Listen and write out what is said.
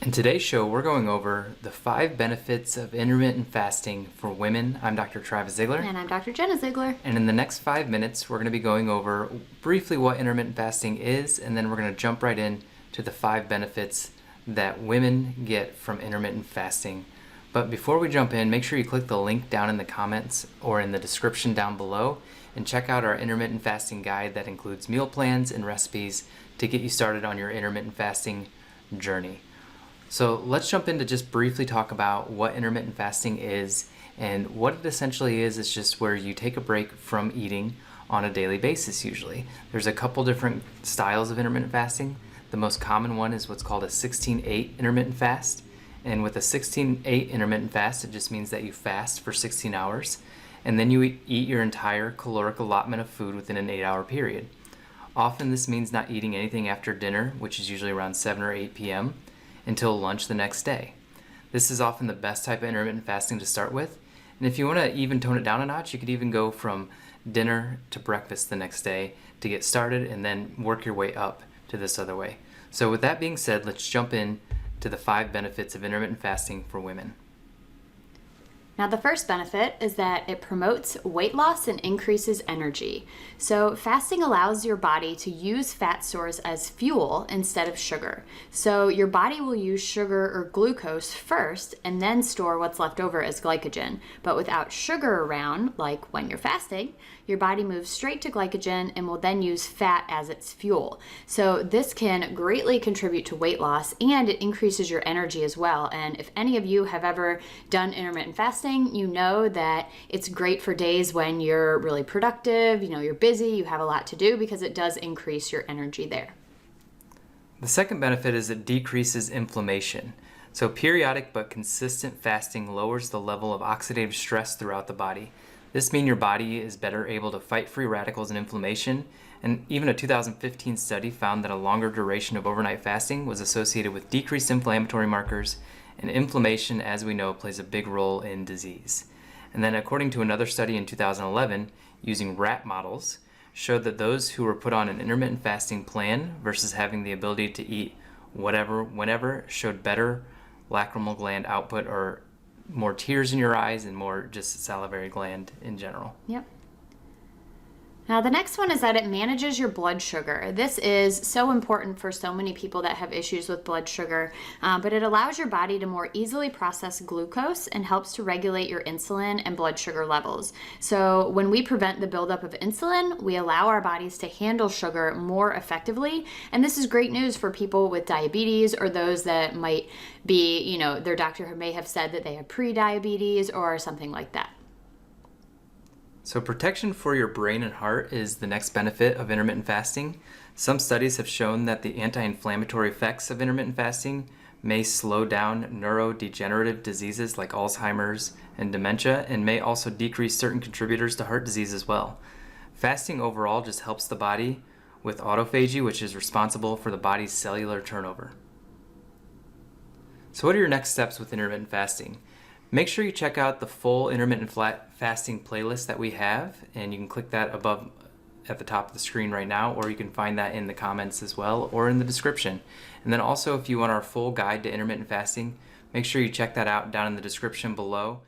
In today's show, we're going over the 5 benefits of intermittent fasting for women. I'm Dr. Travis Ziegler. And I'm Dr. Jenna Ziegler. And in the next 5 minutes, we're going to be going over briefly what intermittent fasting is, and then we're going to jump right in to the 5 benefits that women get from intermittent fasting. But before we jump in, make sure you click the link down in the comments or in the description down below and check out our intermittent fasting guide that includes meal plans and recipes to get you started on your intermittent fasting journey. So let's jump in to just briefly talk about what intermittent fasting is. And what it essentially is just where you take a break from eating on a daily basis usually. There's a couple different styles of intermittent fasting. The most common one is what's called a 16-8 intermittent fast. And with a 16-8 intermittent fast, it just means that you fast for 16 hours. And then you eat your entire caloric allotment of food within an 8-hour period. Often this means not eating anything after dinner, which is usually around 7 or 8 p.m., until lunch the next day. This is often the best type of intermittent fasting to start with. And if you want to even tone it down a notch, you could even go from dinner to breakfast the next day to get started and then work your way up to this other way. So with that being said, let's jump in to the 5 benefits of intermittent fasting for women. Now, the first benefit is that it promotes weight loss and increases energy. So, fasting allows your body to use fat stores as fuel instead of sugar. So, your body will use sugar or glucose first and then store what's left over as glycogen. But without sugar around, like when you're fasting, your body moves straight to glycogen and will then use fat as its fuel. So, this can greatly contribute to weight loss and it increases your energy as well. And if any of you have ever done intermittent fasting, you know that it's great for days when you're really productive, you're busy, you have a lot to do, because it does increase your energy there. The second benefit is it decreases inflammation. So periodic but consistent fasting lowers the level of oxidative stress throughout the body. This means your body is better able to fight free radicals and inflammation. And even a 2015 study found that a longer duration of overnight fasting was associated with decreased inflammatory markers, and inflammation, as we know, plays a big role in disease. And then according to another study in 2011, using rat models, showed that those who were put on an intermittent fasting plan versus having the ability to eat whatever, whenever, showed better lacrimal gland output, or more tears in your eyes and more just salivary gland in general. Yep. Now, the next one is that it manages your blood sugar. This is so important for so many people that have issues with blood sugar, but it allows your body to more easily process glucose and helps to regulate your insulin and blood sugar levels. So when we prevent the buildup of insulin, we allow our bodies to handle sugar more effectively. And this is great news for people with diabetes, or those that might be, their doctor may have said that they have pre-diabetes or something like that. So protection for your brain and heart is the next benefit of intermittent fasting. Some studies have shown that the anti-inflammatory effects of intermittent fasting may slow down neurodegenerative diseases like Alzheimer's and dementia, and may also decrease certain contributors to heart disease as well. Fasting overall just helps the body with autophagy, which is responsible for the body's cellular turnover. So what are your next steps with intermittent fasting? Make sure you check out the full intermittent fasting playlist that we have, and you can click that above at the top of the screen right now, or you can find that in the comments as well, or in the description. And then also, if you want our full guide to intermittent fasting, make sure you check that out down in the description below.